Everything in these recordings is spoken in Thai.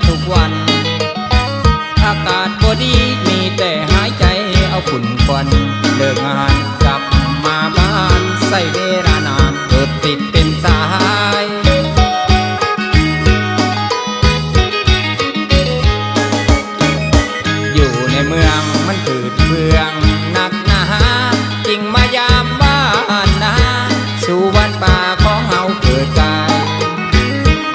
ทุกวันอากาศบ่ดีมีแต่หายใจเอาฝุ่นควันเลิกงานกลับมาบ้านใส่เวลานานเกิดติดเป็นสายอยู่ในเมืองมันฝืดเฟืองหนักหนาจริงมายามบ้านนาสู่บ้านป่าของเฮาเกิดกาย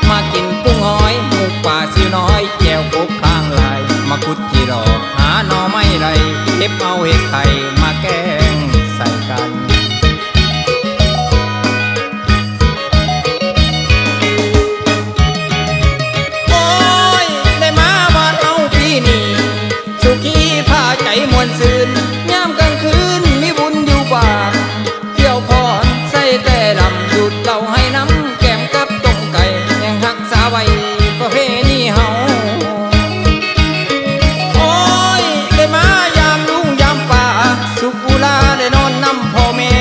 มากินกุ้งหอยหมูป่าซิวน้อยแก้วกบข้างลายมาคุดจีรอหาหน่อไม้ไรเก็บเอาเห็ดไข่มาแกงใส่กันโอ้ยได้มาบ้านเอาปีนี้สุขีพาใจมวนซื่นยามกลางคืนมีบุญอยู่บ้านเที่ยวพรใส่แต่ลำหยุดเหล่าให้น้ำแก้มกับต้มไก่ยังหักษาไว้ประเพณีเฮาโอ้ยได้มายามลุงยามป่าสุขอุลาได้นอนนำพ่อแม่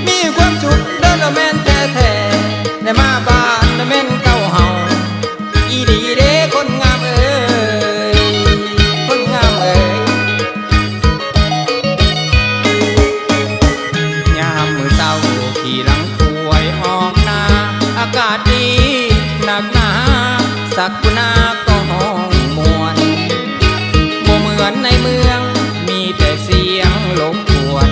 มีความสุขเดินละแม่นแท้ๆได้มาบ้านละแม่นเก่าเฮาอีดีเด้คนงามเอ้ยคนงามเอ้ยยามมื้อเช้าขี่หลังป่วยออกนาอากาศดีหนักหนาสักกุณาก็ห้องมวนบ่เหมือนในเมืองมีแต่เสียงรบกวน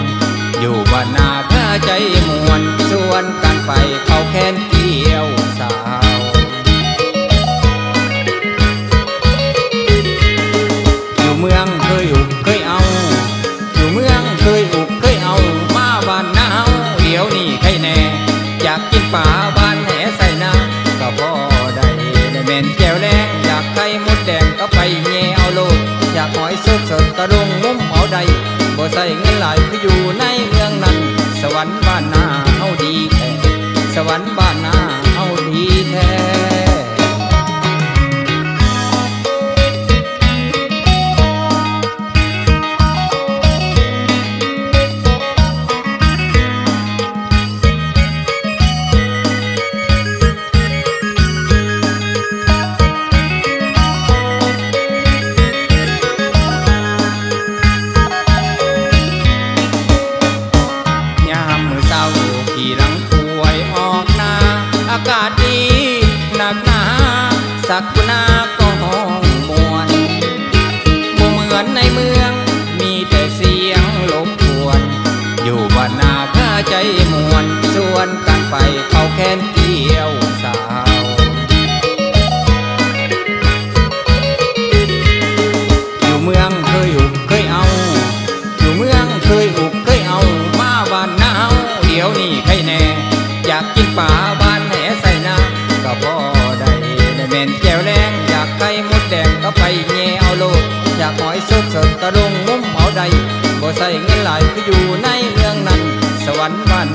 อยู่บ้านนาเพื่อใจมวนชวนกันไปเข้าแค้นเกี่ยวสาวอยู่เมืองเคยอุกเคยเอาอยู่เมืองเคยอุกเคยเอามาบ้านนาเดี๋ยวนี้ใครแน่อยากกินป่าบ้านแหใส่น้ำก็พอได้แม่นแก้วแรงอยากไข่มดแดงก็ไปแย่เอาโลดอยากหอยสดสดตะลุงงุ้มเอาใดบ่ใส่เงินหลายคืออยู่ในเมืองนั้นสวรรค์บ้านนาเฮาดีแท้สวรรค์บ้านนาเฮาดีแท้ขี่หลังป่วยออกนาอากาศดีหนักหนาสักกุณาก็ห้องมวนบ่เหมือนในเมืองมีแต่เสียงรบกวนอยู่บ้านนาเพื่อใจมวนชวนกันไปเข้าแค้นเกี่ยวสาวอยู่เมืองเคยอุกเคยเอาอยู่เมืองเคยอุกเคยเอามาบ้านนาเดี๋ยวนี้ใครแน่อยากกินป่าบ้านแหใส่น้ำก็พอได้แม่นแก้วแรงอยากไข่มดแดงก็ไปแย่เอาโลดอยากหอยสดสดตะลุงงุ้มเอาใดบ่ใส่เงินหลายคืออยู่ในเมืองนั้นสวรรค์บ้าน